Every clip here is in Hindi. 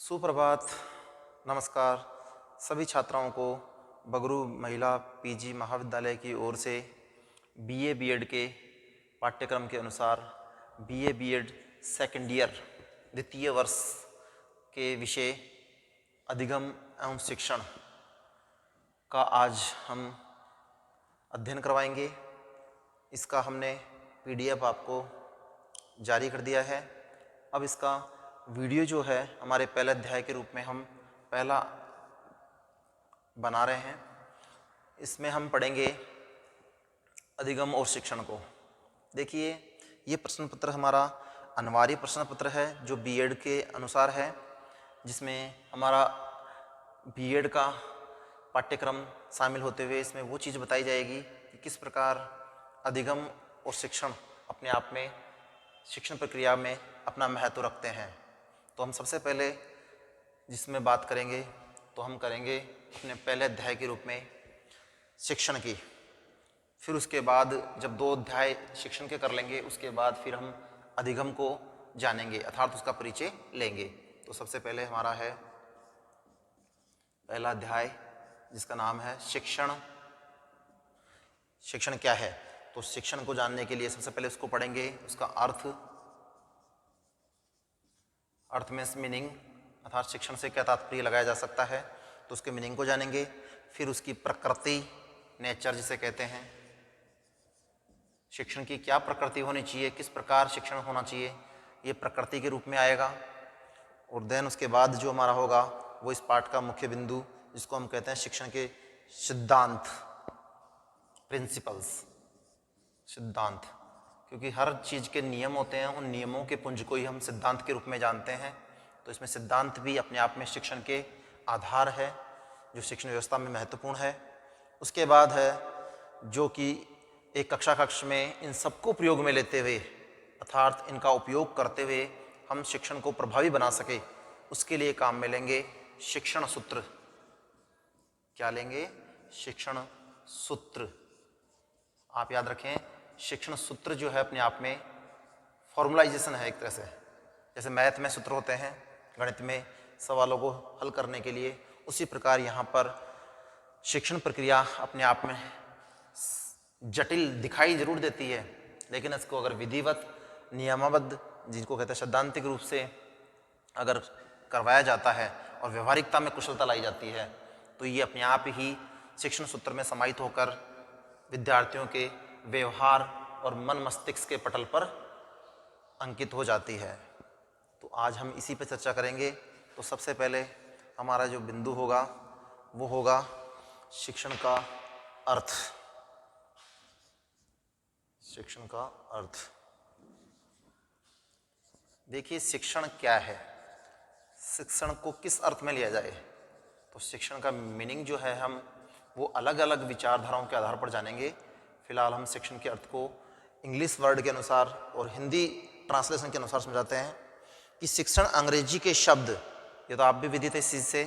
सुप्रभात, नमस्कार सभी छात्राओं को बगरू महिला पीजी महाविद्यालय की ओर से बीए बीएड के पाठ्यक्रम के अनुसार बीए बीएड सेकेंड ईयर द्वितीय वर्ष के विषय अधिगम एवं शिक्षण का आज हम अध्ययन करवाएंगे। इसका हमने पीडीएफ आपको जारी कर दिया है। अब इसका वीडियो जो है हमारे पहले अध्याय के रूप में हम पहला बना रहे हैं। इसमें हम पढ़ेंगे अधिगम और शिक्षण को। देखिए, ये प्रश्न पत्र हमारा अनिवार्य प्रश्न पत्र है जो बीएड के अनुसार है, जिसमें हमारा बीएड का पाठ्यक्रम शामिल होते हुए इसमें वो चीज़ बताई जाएगी कि किस प्रकार अधिगम और शिक्षण अपने आप में शिक्षण प्रक्रिया में अपना महत्व रखते हैं। तो हम सबसे पहले जिसमें बात करेंगे तो हम करेंगे अपने पहले अध्याय के रूप में शिक्षण की। फिर उसके बाद जब 2 अध्याय शिक्षण के कर लेंगे उसके बाद फिर हम अधिगम को जानेंगे, अर्थात उसका परिचय लेंगे। तो सबसे पहले हमारा है पहला अध्याय जिसका नाम है शिक्षण। शिक्षण क्या है? तो शिक्षण को जानने के लिए सबसे पहले उसको पढ़ेंगे, उसका अर्थ में मीनिंग, अर्थात शिक्षण से क्या तात्पर्य लगाया जा सकता है, तो उसके मीनिंग को जानेंगे। फिर उसकी प्रकृति, नेचर जिसे कहते हैं, शिक्षण की क्या प्रकृति होनी चाहिए, किस प्रकार शिक्षण होना चाहिए, ये प्रकृति के रूप में आएगा। और देन उसके बाद जो हमारा होगा वो इस पाठ का मुख्य बिंदु, जिसको हम कहते हैं शिक्षण के सिद्धांत, प्रिंसिपल्स, सिद्धांत। क्योंकि हर चीज़ के नियम होते हैं, उन नियमों के पुंज को ही हम सिद्धांत के रूप में जानते हैं। तो इसमें सिद्धांत भी अपने आप में शिक्षण के आधार है जो शिक्षण व्यवस्था में महत्वपूर्ण है। उसके बाद है जो कि एक कक्ष में इन सबको प्रयोग में लेते हुए, अर्थात इनका उपयोग करते हुए हम शिक्षण को प्रभावी बना सके, उसके लिए काम में लेंगे शिक्षण सूत्र। क्या लेंगे? शिक्षण सूत्र। आप याद रखें, शिक्षण सूत्र जो है अपने आप में फॉर्मुलाइजेशन है एक तरह से। जैसे मैथ में सूत्र होते हैं, गणित में सवालों को हल करने के लिए, उसी प्रकार यहाँ पर शिक्षण प्रक्रिया अपने आप में जटिल दिखाई जरूर देती है, लेकिन इसको अगर विधिवत, नियमाबद्ध, जिनको कहते हैं सैद्धांतिक रूप से अगर करवाया जाता है और व्यवहारिकता में कुशलता लाई जाती है, तो ये अपने आप ही शिक्षण सूत्र में समाहित होकर विद्यार्थियों के व्यवहार और मन मस्तिष्क के पटल पर अंकित हो जाती है। तो आज हम इसी पर चर्चा करेंगे। तो सबसे पहले हमारा जो बिंदु होगा वो होगा शिक्षण का अर्थ। शिक्षण का अर्थ। देखिए, शिक्षण क्या है, शिक्षण को किस अर्थ में लिया जाए। तो शिक्षण का मीनिंग जो है हम वो अलग अलग विचारधाराओं के आधार पर जानेंगे। फिलहाल हम शिक्षण के अर्थ को इंग्लिश वर्ड के अनुसार और हिंदी ट्रांसलेशन के अनुसार समझाते हैं कि शिक्षण अंग्रेजी के शब्द, ये तो आप भी विदित है इस चीज से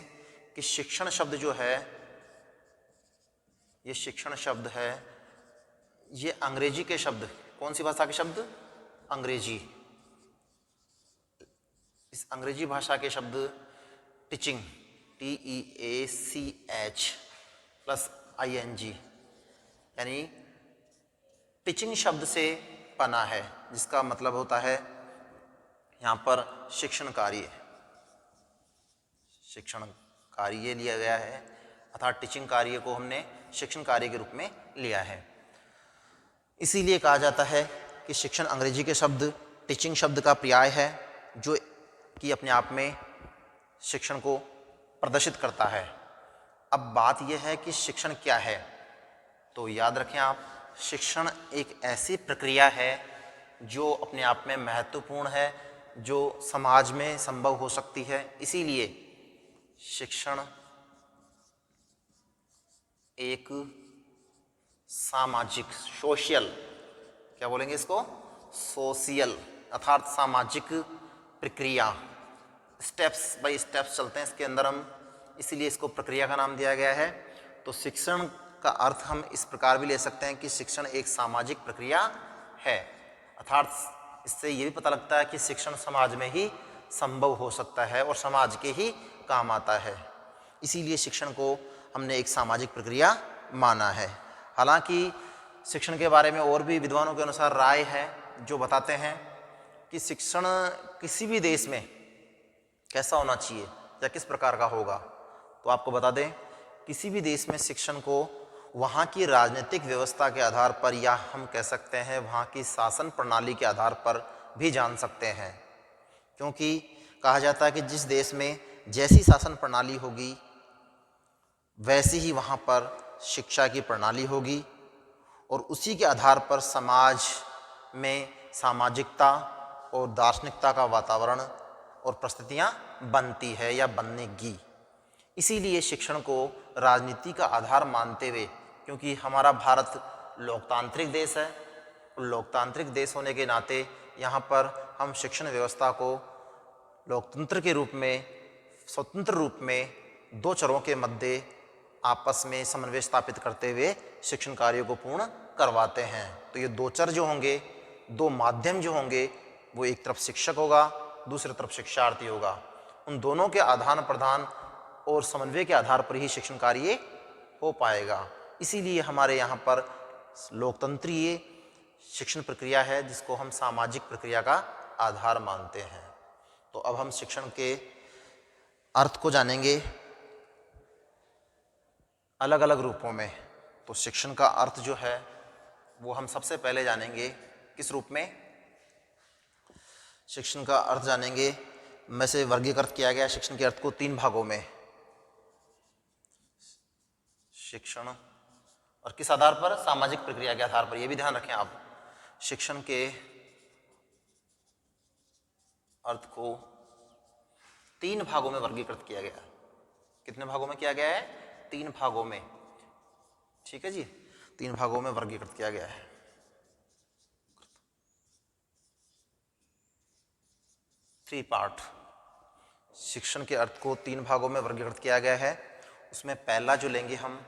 कि शिक्षण शब्द जो है, ये शिक्षण शब्द है, ये अंग्रेजी के शब्द, कौन सी भाषा के शब्द? अंग्रेजी। इस अंग्रेजी भाषा के शब्द टीचिंग, TEACH प्लस ING, यानी टीचिंग शब्द से बना है, जिसका मतलब होता है यहाँ पर शिक्षण कार्य। शिक्षण कार्य लिया गया है, अर्थात टीचिंग कार्य को हमने शिक्षण कार्य के रूप में लिया है। इसीलिए कहा जाता है कि शिक्षण अंग्रेजी के शब्द टीचिंग शब्द का पर्याय है, जो कि अपने आप में शिक्षण को प्रदर्शित करता है। अब बात यह है कि शिक्षण क्या है। तो याद रखें आप, शिक्षण एक ऐसी प्रक्रिया है जो अपने आप में महत्वपूर्ण है, जो समाज में संभव हो सकती है। इसीलिए शिक्षण एक सामाजिक, सोशल, क्या बोलेंगे इसको? सोशियल, अर्थात सामाजिक प्रक्रिया, स्टेप्स बाय स्टेप्स चलते हैं इसके अंदर हम, इसीलिए इसको प्रक्रिया का नाम दिया गया है। तो शिक्षण का अर्थ हम इस प्रकार भी ले सकते हैं कि शिक्षण एक सामाजिक प्रक्रिया है, अर्थात इससे ये भी पता लगता है कि शिक्षण समाज में ही संभव हो सकता है और समाज के ही काम आता है। इसीलिए शिक्षण को हमने एक सामाजिक प्रक्रिया माना है। हालांकि शिक्षण के बारे में और भी विद्वानों के अनुसार राय है जो बताते हैं कि शिक्षण किसी भी देश में कैसा होना चाहिए या किस प्रकार का होगा। तो आपको बता दें, किसी भी देश में शिक्षण को वहाँ की राजनीतिक व्यवस्था के आधार पर, या हम कह सकते हैं वहाँ की शासन प्रणाली के आधार पर भी जान सकते हैं। क्योंकि कहा जाता है कि जिस देश में जैसी शासन प्रणाली होगी वैसी ही वहाँ पर शिक्षा की प्रणाली होगी और उसी के आधार पर समाज में सामाजिकता और दार्शनिकता का वातावरण और परिस्थितियाँ बनती है या बनेगी। इसीलिए शिक्षण को राजनीति का आधार मानते हुए, क्योंकि हमारा भारत लोकतांत्रिक देश है, लोकतांत्रिक देश होने के नाते यहाँ पर हम शिक्षण व्यवस्था को लोकतंत्र के रूप में, स्वतंत्र रूप में दो चरों के मध्य आपस में समन्वय स्थापित करते हुए शिक्षण कार्यों को पूर्ण करवाते हैं। तो ये दो चर जो होंगे, दो माध्यम जो होंगे, वो एक तरफ शिक्षक होगा, दूसरी तरफ शिक्षार्थी होगा। उन दोनों के आदान प्रदान और समन्वय के आधार पर ही शिक्षण कार्य हो पाएगा। इसीलिए हमारे यहाँ पर लोकतंत्रीय शिक्षण प्रक्रिया है जिसको हम सामाजिक प्रक्रिया का आधार मानते हैं। तो अब हम शिक्षण के अर्थ को जानेंगे अलग अलग रूपों में। तो शिक्षण का अर्थ जो है वो हम सबसे पहले जानेंगे किस रूप में? शिक्षण का अर्थ जानेंगे, में से वर्गीकृत किया गया शिक्षण के अर्थ को 3 भागों में। शिक्षण और किस आधार पर? सामाजिक प्रक्रिया के आधार पर। यह भी ध्यान रखें आप, शिक्षण के अर्थ को 3 भागों में वर्गीकृत किया गया। कितने भागों में किया गया है? 3 भागों में। ठीक है जी, 3 भागों में वर्गीकृत किया गया है। 3 पार्ट। शिक्षण के अर्थ को 3 भागों में वर्गीकृत किया गया है। उसमें पहला जो लेंगे हम,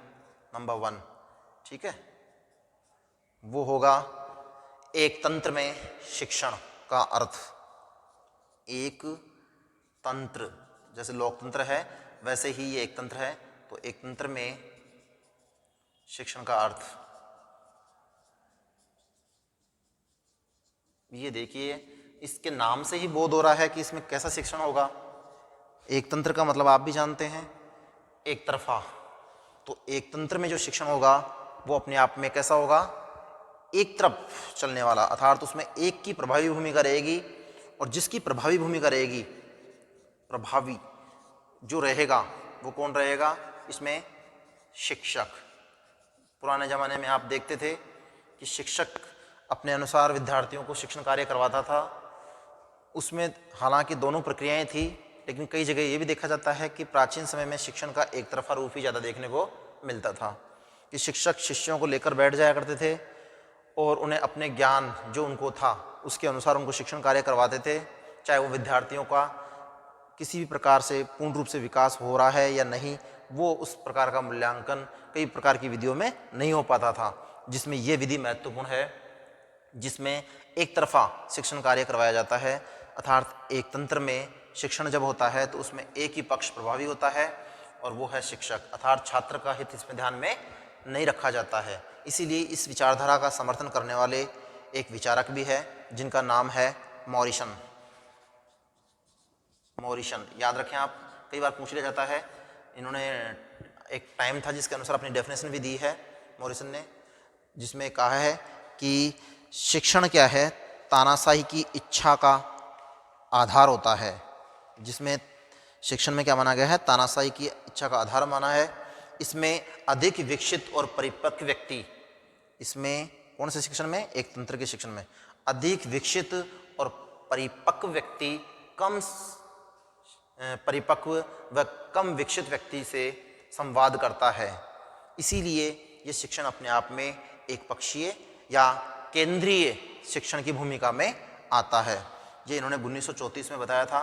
नंबर 1, ठीक है, वो होगा एक तंत्र में शिक्षण का अर्थ। एक तंत्र, जैसे लोकतंत्र है वैसे ही ये एक तंत्र है। तो एक तंत्र में शिक्षण का अर्थ, ये देखिए इसके नाम से ही बोध हो रहा है कि इसमें कैसा शिक्षण होगा। एक तंत्र का मतलब आप भी जानते हैं, एक तरफा। तो एक तंत्र में जो शिक्षण होगा वो अपने आप में कैसा होगा? एक तरफ चलने वाला, अर्थात उसमें एक की प्रभावी भूमिका रहेगी और जिसकी प्रभावी भूमिका रहेगी, प्रभावी जो रहेगा वो कौन रहेगा इसमें? शिक्षक। पुराने ज़माने में आप देखते थे कि शिक्षक अपने अनुसार विद्यार्थियों को शिक्षण कार्य करवाता था। उसमें हालांकि दोनों प्रक्रियाएं थी, लेकिन कई जगह ये भी देखा जाता है कि प्राचीन समय में शिक्षण का एक तरफा रूप ही ज़्यादा देखने को मिलता था कि शिक्षक शिष्यों को लेकर बैठ जाया करते थे और उन्हें अपने ज्ञान जो उनको था उसके अनुसार उनको शिक्षण कार्य करवाते थे। चाहे वो विद्यार्थियों का किसी भी प्रकार से पूर्ण रूप से विकास हो रहा है या नहीं, वो उस प्रकार का मूल्यांकन कई प्रकार की विधियों में नहीं हो पाता था, जिसमें ये विधि महत्वपूर्ण है, जिसमें एक तरफा शिक्षण कार्य करवाया जाता है। अर्थात एक तंत्र में शिक्षण जब होता है तो उसमें एक ही पक्ष प्रभावी होता है और वो है शिक्षक, अर्थात छात्र का हित इसमें ध्यान में नहीं रखा जाता है। इसीलिए इस विचारधारा का समर्थन करने वाले एक विचारक भी है जिनका नाम है मॉरिसन। मॉरिसन याद रखें आप, कई बार पूछ लिया जाता है। इन्होंने एक टाइम था जिसके अनुसार अपनी डेफिनेशन भी दी है मॉरिसन ने, जिसमें कहा है कि शिक्षण क्या है? तानाशाही की इच्छा का आधार होता है। जिसमें शिक्षण में क्या माना गया है? तानाशाही की इच्छा का आधार माना है। इसमें अधिक विकसित और परिपक्व व्यक्ति, इसमें कौन से शिक्षण में? एक तंत्र के शिक्षण में अधिक विकसित और परिपक्व व्यक्ति कम परिपक्व व कम विकसित व्यक्ति से संवाद करता है। इसीलिए ये शिक्षण अपने आप में एक पक्षीय या केंद्रीय शिक्षण की भूमिका में आता है। ये इन्होंने 1934 में बताया था,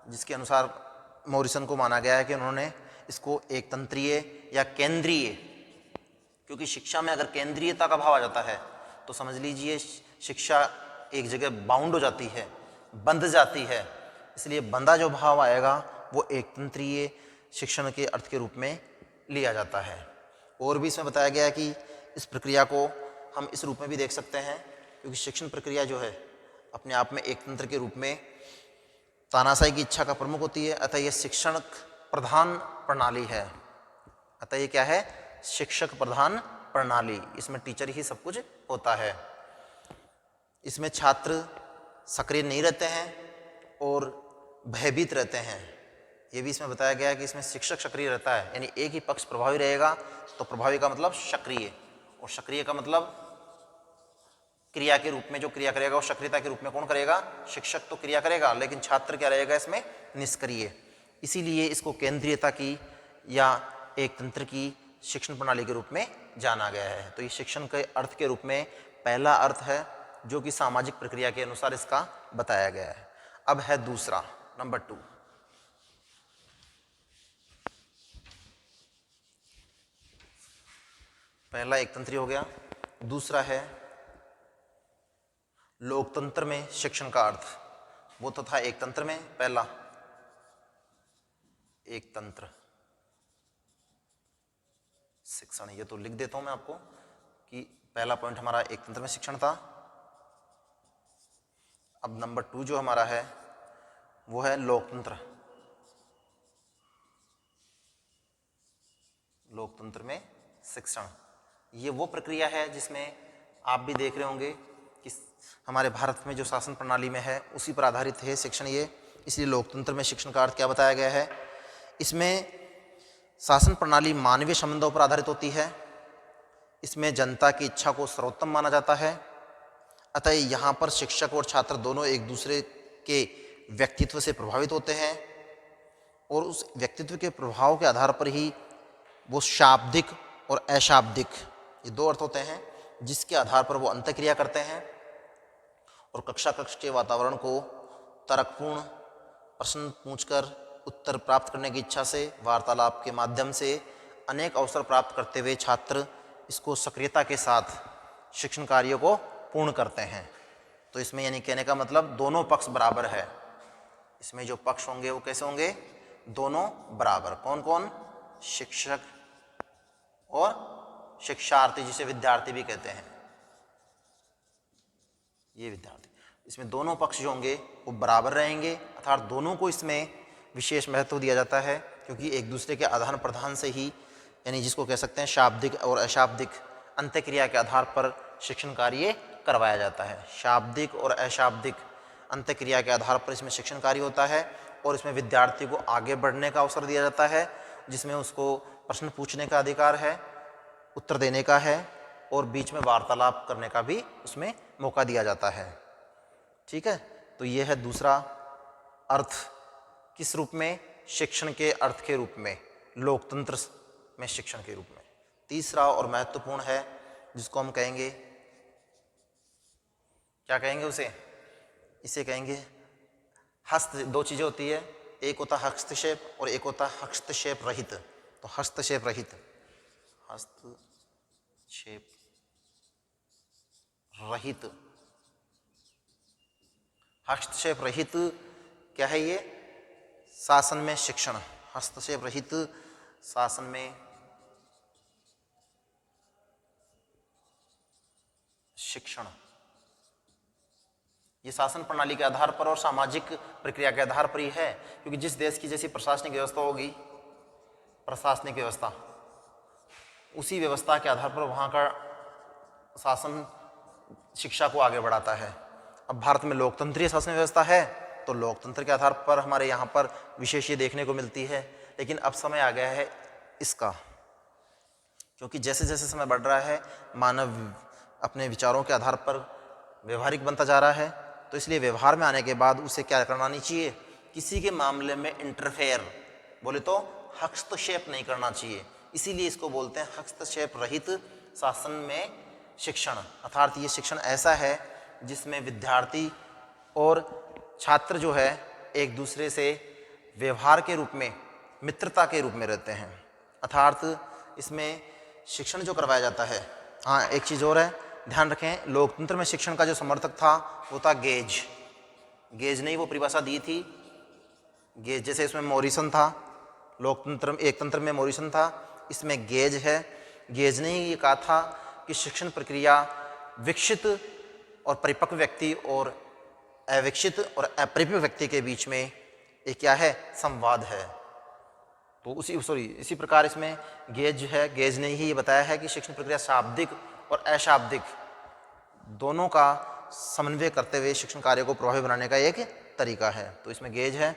जिसके अनुसार मॉरिसन को माना गया है कि उन्होंने इसको एक तंत्रीय या केंद्रीय, क्योंकि शिक्षा में अगर केंद्रीयता का भाव आ जाता है तो समझ लीजिए शिक्षा एक जगह बाउंड हो जाती है, बंध जाती है। इसलिए बंधा जो भाव आएगा वो एक तंत्रीय शिक्षण के अर्थ के रूप में लिया जाता है। और भी इसमें बताया गया है कि इस प्रक्रिया को हम इस रूप में भी देख सकते हैं, क्योंकि शिक्षण प्रक्रिया जो है अपने आप में एक तंत्र के रूप में तानाशाही की इच्छा का प्रमुख होती है, अतः यह शिक्षण प्रधान प्रणाली है। अतः ये क्या है? शिक्षक प्रधान प्रणाली। इसमें टीचर ही सब कुछ होता है। इसमें छात्र सक्रिय नहीं रहते हैं और भयभीत रहते हैं। ये भी इसमें बताया गया है कि इसमें शिक्षक सक्रिय रहता है, यानी एक ही पक्ष प्रभावी रहेगा, तो प्रभावी का मतलब सक्रिय, और सक्रिय का मतलब क्रिया के रूप में जो क्रिया करेगा वो सक्रियता के रूप में कौन करेगा? शिक्षक तो क्रिया करेगा, लेकिन छात्र क्या रहेगा इसमें? निष्क्रिय। इसीलिए इसको केंद्रीयता की या एक तंत्र की शिक्षण प्रणाली के रूप में जाना गया है। तो ये शिक्षण के अर्थ के रूप में पहला अर्थ है जो कि सामाजिक प्रक्रिया के अनुसार इसका बताया गया है। अब है दूसरा, नंबर 2। पहला एक तंत्री हो गया, दूसरा है लोकतंत्र में शिक्षण का अर्थ। वो तो था एक तंत्र में, पहला एक तंत्र शिक्षण। ये तो लिख देता हूं मैं आपको कि पहला पॉइंट हमारा एक तंत्र में शिक्षण था। अब नंबर 2 जो हमारा है वो है लोकतंत्र। लोकतंत्र में शिक्षण ये वो प्रक्रिया है जिसमें आप भी देख रहे होंगे कि हमारे भारत में जो शासन प्रणाली में है उसी पर आधारित है शिक्षण ये। इसलिए लोकतंत्र में शिक्षण का अर्थ क्या बताया गया है? इसमें शासन प्रणाली मानवीय संबंधों पर आधारित होती है। इसमें जनता की इच्छा को सर्वोत्तम माना जाता है। अतः यहाँ पर शिक्षक और छात्र दोनों एक दूसरे के व्यक्तित्व से प्रभावित होते हैं और उस व्यक्तित्व के प्रभाव के आधार पर ही वो शाब्दिक और अशाब्दिक, ये दो अर्थ होते हैं, जिसके आधार पर वो अंतःक्रिया करते हैं और कक्षा कक्ष के वातावरण को तर्कपूर्ण प्रश्न पूछकर उत्तर प्राप्त करने की इच्छा से वार्तालाप के माध्यम से अनेक अवसर प्राप्त करते हुए छात्र इसको सक्रियता के साथ शिक्षण कार्यों को पूर्ण करते हैं। तो इसमें यानी कहने का मतलब दोनों पक्ष बराबर है। इसमें जो पक्ष होंगे वो कैसे होंगे? दोनों बराबर। कौन कौन? शिक्षक और शिक्षार्थी, जिसे विद्यार्थी भी कहते हैं, ये विद्यार्थी। इसमें दोनों पक्ष जो होंगे वो बराबर रहेंगे, अर्थात दोनों को इसमें विशेष महत्व दिया जाता है, क्योंकि एक दूसरे के आदान प्रदान से ही, यानी जिसको कह सकते हैं शाब्दिक और अशाब्दिक अंतःक्रिया के आधार पर शिक्षण कार्य करवाया जाता है। शाब्दिक और अशाब्दिक अंतःक्रिया के आधार पर इसमें शिक्षण कार्य होता है और इसमें विद्यार्थी को आगे बढ़ने का अवसर दिया जाता है, जिसमें उसको प्रश्न पूछने का अधिकार है, उत्तर देने का है और बीच में वार्तालाप करने का भी उसमें मौका दिया जाता है। ठीक है, तो ये है दूसरा अर्थ। किस रूप में? शिक्षण के अर्थ के रूप में, लोकतंत्र में शिक्षण के रूप में। तीसरा और महत्वपूर्ण है जिसको हम कहेंगे, क्या कहेंगे उसे? इसे कहेंगे दो चीजें होती है, एक होता है हस्तक्षेप और एक होता है हस्तक्षेप रहित। तो हस्तक्षेप रहित, हस्तक्षेप रहित, हस्तक्षेप रहित क्या है? ये शासन में शिक्षण। हस्तक्षेप रहित शासन में शिक्षण, ये शासन प्रणाली के आधार पर और सामाजिक प्रक्रिया के आधार पर ही है, क्योंकि जिस देश की जैसी प्रशासनिक व्यवस्था होगी, प्रशासनिक व्यवस्था, उसी व्यवस्था के आधार पर वहाँ का शासन शिक्षा को आगे बढ़ाता है। अब भारत में लोकतंत्रीय शासन व्यवस्था है, तो लोकतंत्र के आधार पर हमारे यहाँ पर विशेष ये देखने को मिलती है। लेकिन अब समय आ गया है इसका, क्योंकि जैसे जैसे समय बढ़ रहा है मानव अपने विचारों के आधार पर व्यवहारिक बनता जा रहा है, तो इसलिए व्यवहार में आने के बाद उसे क्या करना नहीं चाहिए? किसी के मामले में इंटरफेयर, बोले तो हस्तक्षेप नहीं करना चाहिए। इसीलिए इसको बोलते हैं हस्तक्षेप रहित शासन में शिक्षण। अर्थात ये शिक्षण ऐसा है जिसमें विद्यार्थी और छात्र जो है एक दूसरे से व्यवहार के रूप में, मित्रता के रूप में रहते हैं। अर्थात इसमें शिक्षण जो करवाया जाता है, हाँ एक चीज़ और है, ध्यान रखें, लोकतंत्र में शिक्षण का जो समर्थक था वो था गेज। गेज ने वो परिभाषा दी थी गेज, जैसे इसमें मॉरिसन था, लोकतंत्र एक तंत्र में मॉरिसन था, इसमें गेज है। गेज ने ही ये कहा था कि शिक्षण प्रक्रिया विकसित और परिपक्व व्यक्ति और अविकसित और अपरिपक्व व्यक्ति के बीच में एक क्या है, संवाद है। तो इसी प्रकार इसमें गेज है, गेज ने ही ये बताया है कि शिक्षण प्रक्रिया शाब्दिक और अशाब्दिक दोनों का समन्वय करते हुए शिक्षण कार्य को प्रभावी बनाने का एक तरीका है। तो इसमें गेज है।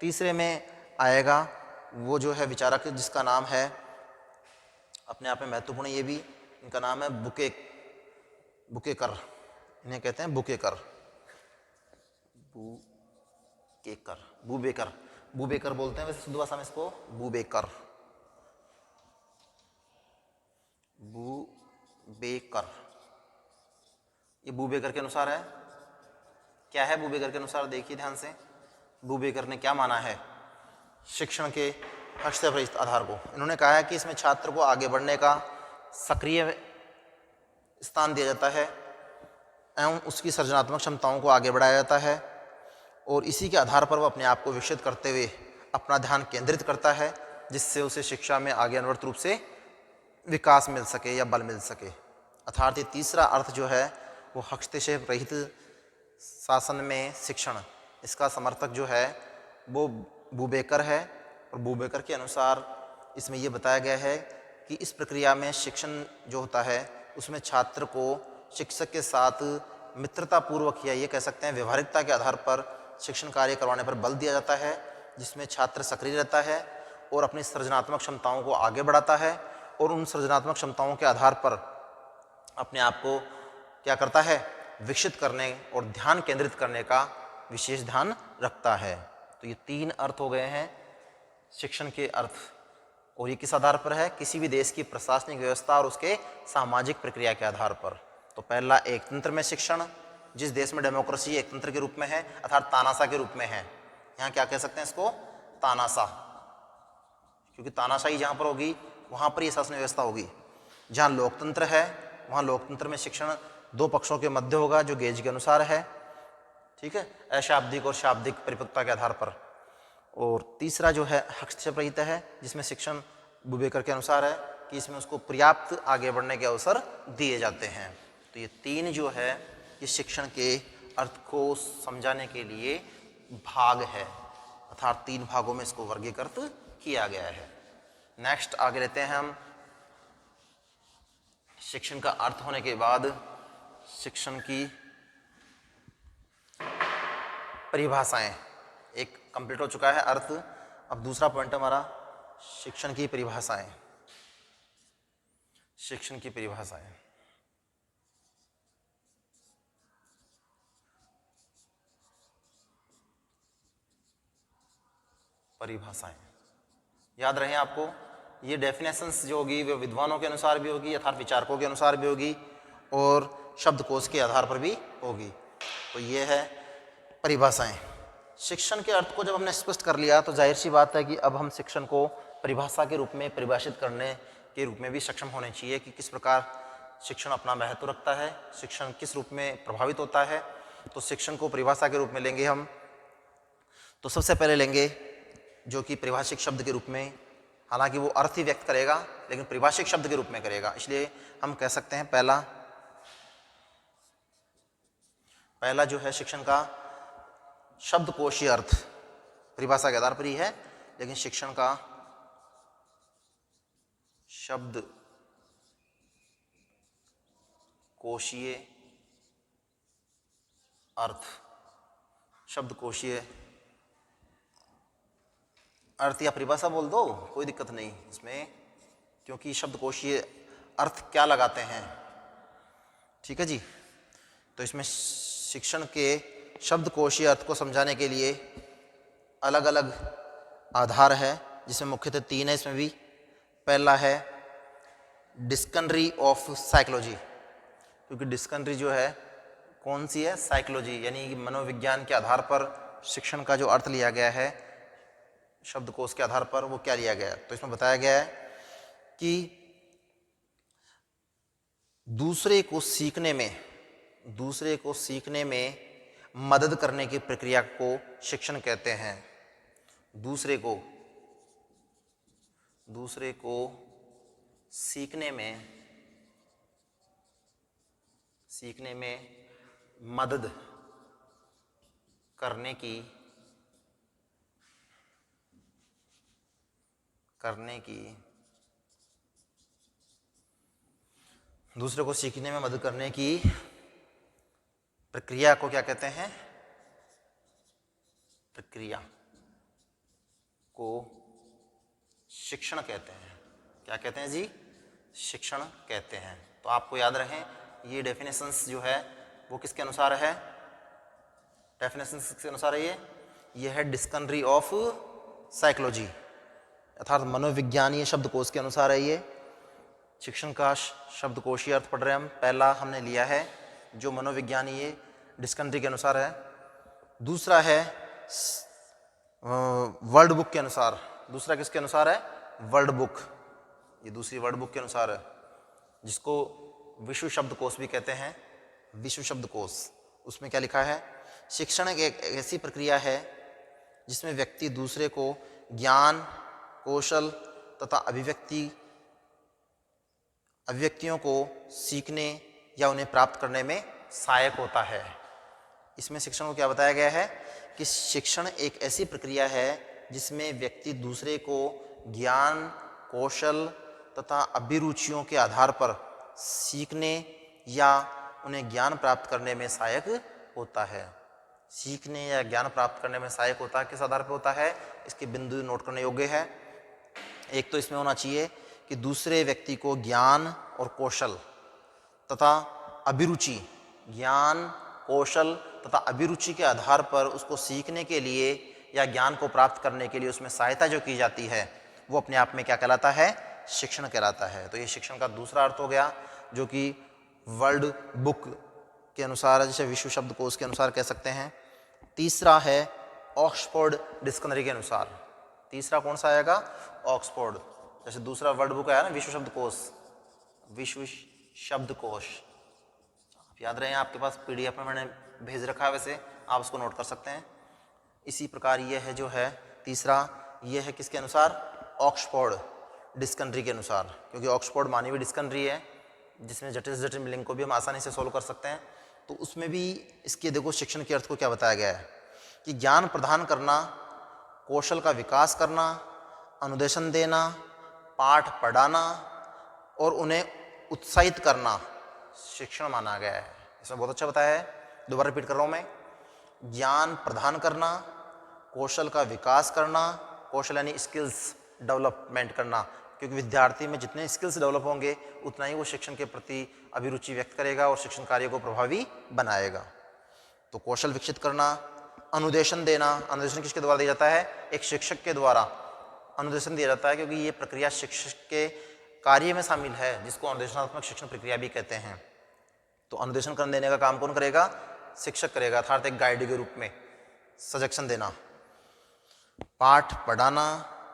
तीसरे में आएगा वो जो है विचारक जिसका नाम है, अपने आप में महत्वपूर्ण ये भी, इनका नाम है बुकेकर, इन्हें कहते हैं बुकेकर, बुबेकर बोलते हैं वैसे शुद्ध भाषा में इसको, बुबेकर। ये बुबेकर के अनुसार है। क्या है बुबेकर के अनुसार, देखिए ध्यान से, बुबेकर ने क्या माना है शिक्षण के हस्तक्षेप आधार को। इन्होंने कहा है कि इसमें छात्र को आगे बढ़ने का सक्रिय स्थान दिया जाता है एवं उसकी सृजनात्मक क्षमताओं को आगे बढ़ाया जाता है और इसी के आधार पर वह अपने आप को विकसित करते हुए अपना ध्यान केंद्रित करता है, जिससे उसे शिक्षा में आगे अनवरत रूप से विकास मिल सके या बल मिल सके। अर्थात ये तीसरा अर्थ जो है वो हस्तक्षेप रहित शासन में शिक्षण, इसका समर्थक जो है वो बुबेकर है। और बुबेकर के अनुसार इसमें ये बताया गया है कि इस प्रक्रिया में शिक्षण जो होता है उसमें छात्र को शिक्षक के साथ मित्रतापूर्वक या ये कह सकते हैं व्यवहारिकता के आधार पर शिक्षण कार्य करवाने पर बल दिया जाता है, जिसमें छात्र सक्रिय रहता है और अपनी सृजनात्मक क्षमताओं को आगे बढ़ाता है और उन सृजनात्मक क्षमताओं के आधार पर अपने आप को क्या करता है, विकसित करने और ध्यान केंद्रित करने का विशेष ध्यान रखता है। तो ये तीन अर्थ हो गए हैं शिक्षण के अर्थ, और ये किस आधार पर है, किसी भी देश की प्रशासनिक व्यवस्था और उसके सामाजिक प्रक्रिया के आधार पर। तो पहला एक तंत्र में शिक्षण, जिस देश में डेमोक्रेसी एक तंत्र के रूप में है अर्थात तानाशाह के रूप में है, यहाँ क्या कह सकते हैं इसको, तानाशाह, क्योंकि तानाशाही जहाँ पर होगी वहाँ पर ये शासन व्यवस्था होगी। जहाँ लोकतंत्र है वहाँ लोकतंत्र में शिक्षण दो पक्षों के मध्य होगा जो गेज के अनुसार है, ठीक है, अशाब्दिक और शाब्दिक परिपक्वता के आधार पर। और तीसरा जो है हस्तक्षेप रहित है, जिसमें शिक्षण बुबेकर के अनुसार है कि इसमें उसको पर्याप्त आगे बढ़ने के अवसर दिए जाते हैं। तो ये तीन जो है ये शिक्षण के अर्थ को समझाने के लिए भाग है, अर्थात तीन भागों में इसको वर्गीकृत किया गया है। नेक्स्ट आगे लेते हैं हम, शिक्षण का अर्थ होने के बाद शिक्षण की परिभाषाएं, एक कंप्लीट हो चुका है अर्थ। अब दूसरा पॉइंट हमारा शिक्षण की परिभाषाएं। शिक्षण की परिभाषाएं, याद रहे आपको, ये डेफिनेशंस जो होगी वो विद्वानों के अनुसार भी होगी अर्थात विचारकों के अनुसार भी होगी और शब्दकोश के आधार पर भी होगी। तो ये है परिभाषाएं। शिक्षण के अर्थ को जब हमने स्पष्ट कर लिया तो जाहिर सी बात है कि अब हम शिक्षण को परिभाषा के रूप में परिभाषित करने के रूप में भी सक्षम होने चाहिए कि किस प्रकार शिक्षण अपना महत्व रखता है, शिक्षण किस रूप में प्रभावित होता है। तो शिक्षण को परिभाषा के रूप में लेंगे हम, तो सबसे पहले लेंगे जो कि परिभाषिक शब्द के रूप में, हालांकि वो अर्थ ही व्यक्त करेगा लेकिन परिभाषिक शब्द के रूप में करेगा, इसलिए हम कह सकते हैं पहला जो है शिक्षण का शब्दकोशीय अर्थ परिभाषा के आधार पर ही है, लेकिन शिक्षण का शब्दकोशीय अर्थ, शब्दकोशीय अर्थ या परिभाषा बोल दो, कोई दिक्कत नहीं इसमें, क्योंकि शब्दकोशीय अर्थ क्या लगाते हैं, ठीक है जी। तो इसमें शिक्षण के शब्दकोशीय अर्थ को समझाने के लिए अलग अलग आधार है, जिसमें मुख्यतः तीन है इसमें भी। पहला है डिक्शनरी ऑफ साइकोलॉजी, क्योंकि डिक्शनरी जो है कौन सी है, साइकोलॉजी यानी मनोविज्ञान के आधार पर शिक्षण का जो अर्थ लिया गया है शब्दकोश के आधार पर वो क्या लिया गया है। तो इसमें बताया गया है कि दूसरे को सीखने में मदद करने की प्रक्रिया को शिक्षण कहते हैं। दूसरे को सीखने में मदद करने की दूसरे को सीखने में मदद करने की प्रक्रिया को क्या कहते हैं? प्रक्रिया को शिक्षण कहते हैं। क्या कहते हैं जी? शिक्षण कहते हैं। तो आपको याद रहे ये डेफिनेशंस जो है वो किसके अनुसार है? डेफिनेशंस किसके अनुसार है? ये है डिक्शनरी ऑफ साइकोलॉजी अर्थात मनोविज्ञानीय शब्दकोश के अनुसार है। ये शिक्षण का शब्दकोशीय अर्थ पढ़ रहे हैं हम। पहला हमने लिया है जो मनोविज्ञानीय डिक्शनरी के अनुसार है। दूसरा है वर्ल्ड बुक के अनुसार। दूसरा किसके अनुसार है? World book. ये दूसरी वर्ल्ड बुक के अनुसार है जिसको विश्व शब्दकोश भी कहते हैं। विश्व शब्दकोश, उसमें क्या लिखा है? शिक्षण एक ऐसी प्रक्रिया है जिसमें व्यक्ति दूसरे को ज्ञान, कौशल तथा अभिव्यक्तियों को सीखने या उन्हें प्राप्त करने में सहायक होता है। इसमें शिक्षण को क्या बताया गया है कि शिक्षण एक ऐसी प्रक्रिया है जिसमें व्यक्ति दूसरे को ज्ञान, कौशल तथा अभिरुचियों के आधार पर सीखने या उन्हें ज्ञान प्राप्त करने में सहायक होता है। सीखने या ज्ञान प्राप्त करने में सहायक होता है। किस आधार पर होता है? इसके बिंदु नोट करने योग्य है। एक तो इसमें होना चाहिए कि दूसरे व्यक्ति को ज्ञान और कौशल तथा अभिरुचि, ज्ञान, कौशल तथा अभिरुचि के आधार पर उसको सीखने के लिए या ज्ञान को प्राप्त करने के लिए उसमें सहायता जो की जाती है वो अपने आप में क्या कहलाता है? शिक्षण कहलाता है। तो ये शिक्षण का दूसरा अर्थ हो गया जो कि वर्ल्ड बुक के अनुसार, जैसे विश्व शब्दकोश के अनुसार कह सकते हैं। तीसरा है ऑक्सफोर्ड डिक्शनरी के अनुसार। तीसरा कौन सा आएगा? ऑक्सफोर्ड। जैसे दूसरा वर्ल्ड बुक आया ना विश्व शब्दकोश। आप याद रहे, आपके पास PDF में मैंने भेज रखा है, वैसे आप उसको नोट कर सकते हैं। इसी प्रकार ये है जो है तीसरा, ये है किसके अनुसार? ऑक्सफोर्ड डिक्शनरी के अनुसार, क्योंकि ऑक्सफोर्ड मानवीय डिक्शनरी है जिसमें जटिल से जटिल मीनिंग को भी हम आसानी से सोल्व कर सकते हैं। तो उसमें भी इसके देखो शिक्षण के अर्थ को क्या बताया गया है कि ज्ञान प्रदान करना, कौशल का विकास करना, अनुदेशन देना, पाठ पढ़ाना और उन्हें उत्साहित करना शिक्षण माना गया है। इसमें बहुत अच्छा बताया है। दोबारा रिपीट कर रहा हूँ मैं। ज्ञान प्रदान करना, कौशल का विकास करना, कौशल यानी स्किल्स डेवलपमेंट करना, क्योंकि विद्यार्थी में जितने स्किल्स डेवलप होंगे उतना ही वो शिक्षण के प्रति अभिरुचि व्यक्त करेगा और शिक्षण कार्य को प्रभावी बनाएगा। तो कौशल विकसित करना, अनुदेशन देना। अनुदेशन किसके द्वारा दिया जाता है? एक शिक्षक के द्वारा अनुदेशन दिया जाता है, क्योंकि ये प्रक्रिया शिक्षक के कार्य में शामिल है जिसको अनुदेशनात्मक शिक्षण प्रक्रिया भी कहते हैं। तो अनुदेशन करने देने का काम कौन करेगा? शिक्षक करेगा, अर्थात एक गाइड के रूप में सजेशन देना। पाठ पढ़ाना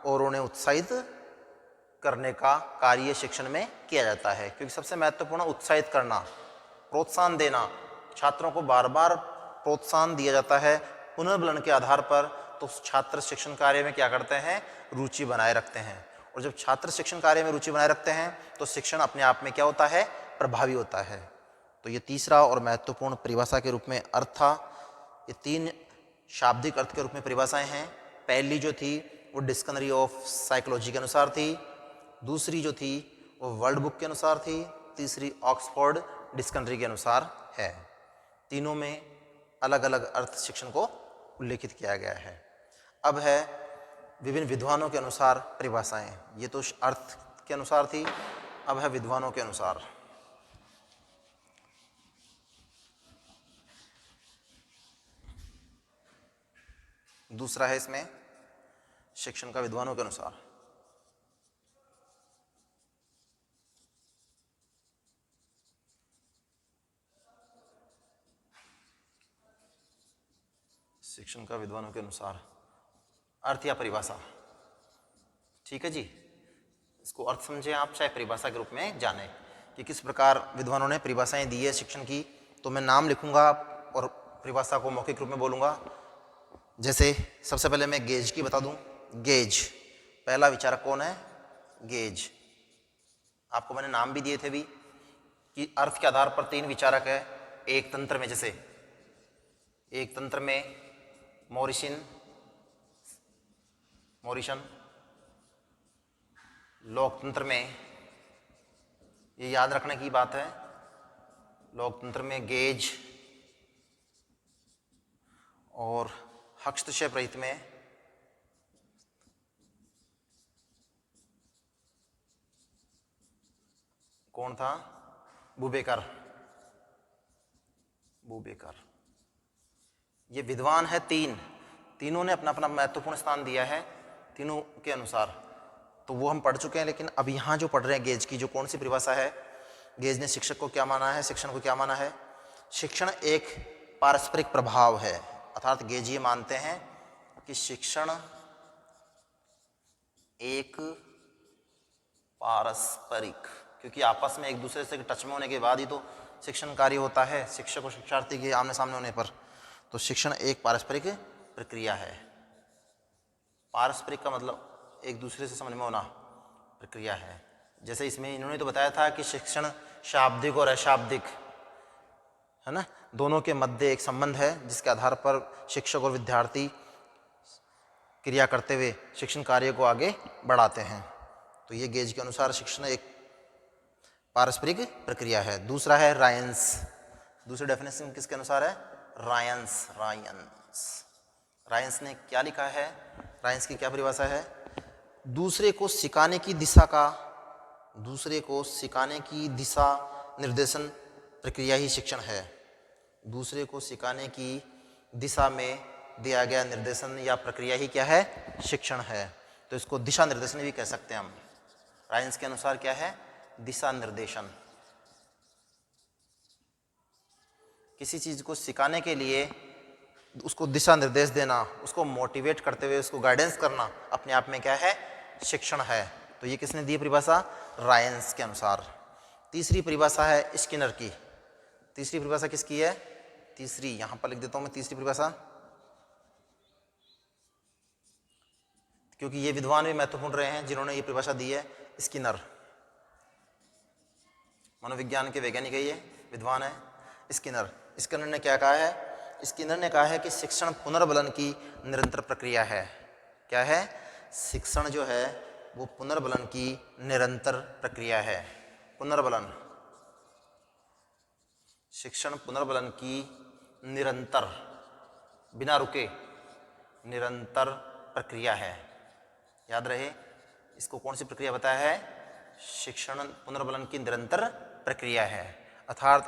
और उन्हें उत्साहित करने का कार्य शिक्षण में किया जाता है, क्योंकि सबसे महत्वपूर्ण उत्साहित करना, प्रोत्साहन देना। छात्रों को बार बार प्रोत्साहन दिया जाता है पुनर्बलन के आधार पर, तो छात्र शिक्षण कार्य में क्या करते हैं? रुचि बनाए रखते हैं। और जब छात्र शिक्षण कार्य में रुचि बनाए रखते हैं तो शिक्षण अपने आप में क्या होता है? प्रभावी होता है। तो ये तीसरा और महत्वपूर्ण परिभाषा के रूप में अर्थ था। ये 3 शाब्दिक अर्थ के रूप में परिभाषाएं हैं। पहली जो थी वो डिक्शनरी ऑफ साइकोलॉजी के अनुसार थी, दूसरी जो थी वो वर्ल्ड बुक के अनुसार थी, तीसरी ऑक्सफोर्ड डिक्शनरी के अनुसार है। तीनों में अलग अलग अर्थ शिक्षण को उल्लेखित किया गया है। अब है विभिन्न विद्वानों के अनुसार परिभाषाएं। ये तो अर्थ के अनुसार थी, अब है विद्वानों के अनुसार। दूसरा है इसमें शिक्षण का विद्वानों के अनुसार। शिक्षण का विद्वानों के अनुसार अर्थ या परिभाषा। ठीक है जी, इसको अर्थ समझें आप, चाहे परिभाषा के रूप में जाने कि किस प्रकार विद्वानों ने परिभाषाएं दी है शिक्षण की। तो मैं नाम लिखूंगा और परिभाषा को मौखिक रूप में बोलूंगा। जैसे सबसे पहले मैं गेज की बता दूं। गेज। पहला विचारक कौन है? गेज। आपको मैंने नाम भी दिए थे भी कि अर्थ के आधार पर 3 विचारक है एक तंत्र में। जैसे एक तंत्र में मोरिशन, लोकतंत्र में, ये याद रखने की बात है, लोकतंत्र में गेज, और हस्तक्षेप रहित में कौन था? बुबेकर। ये विद्वान है तीनों ने अपना अपना महत्वपूर्ण स्थान दिया है तीनों के अनुसार, तो वो हम पढ़ चुके हैं। लेकिन अब यहाँ जो पढ़ रहे हैं गेज की जो कौन सी परिभाषा है, गेज ने शिक्षक को क्या माना है, शिक्षण को क्या माना है? शिक्षण एक पारस्परिक प्रभाव है, अर्थात गेज ये मानते हैं कि शिक्षण एक पारस्परिक, क्योंकि आपस में एक दूसरे से टच में होने के बाद ही तो शिक्षण कार्य होता है, शिक्षक और शिक्षार्थी के आमने सामने होने पर। तो शिक्षण एक पारस्परिक प्रक्रिया है। पारस्परिक का मतलब एक दूसरे से समझ में होना, प्रक्रिया है। जैसे इसमें इन्होंने तो बताया था कि शिक्षण शाब्दिक और अशाब्दिक है ना, दोनों के मध्य एक संबंध है जिसके आधार पर शिक्षक और विद्यार्थी क्रिया करते हुए शिक्षण कार्य को आगे बढ़ाते हैं। तो ये गेज के अनुसार शिक्षण एक पारस्परिक प्रक्रिया है। दूसरा है रायंस। दूसरी डेफिनेशन किसके अनुसार है? रायंस। रायंस ने क्या लिखा है? रायंस की क्या परिभाषा है? दूसरे को सिखाने की दिशा निर्देशन प्रक्रिया ही शिक्षण है। दूसरे को सिखाने की दिशा में दिया गया निर्देशन या प्रक्रिया ही क्या है? शिक्षण है। तो इसको दिशा निर्देशन भी कह सकते हैं हम। रायंस के अनुसार क्या है? दिशा निर्देशन। किसी चीज को सिखाने के लिए उसको दिशा निर्देश देना, उसको मोटिवेट करते हुए उसको गाइडेंस करना अपने आप में क्या है? शिक्षण है। तो ये किसने दी परिभाषा? रायंस के अनुसार। तीसरी परिभाषा है स्किनर की। तीसरी परिभाषा किसकी है? तीसरी यहां पर लिख देता हूं मैं तीसरी परिभाषा, क्योंकि ये विद्वान भी महत्वपूर्ण रहे हैं जिन्होंने ये परिभाषा दी है। स्किनर मनोविज्ञान के वैज्ञानिक है, ये विद्वान है स्किनर ने क्या कहा है? स्किनर ने कहा है कि शिक्षण पुनर्बलन की निरंतर प्रक्रिया है। क्या है? शिक्षण जो है वो पुनर्बलन की निरंतर प्रक्रिया है। पुनर्बलन, शिक्षण पुनर्बलन की निरंतर, बिना रुके निरंतर प्रक्रिया है। याद रहे, इसको कौन सी प्रक्रिया बताया है? शिक्षण पुनर्बलन की निरंतर प्रक्रिया है। अर्थात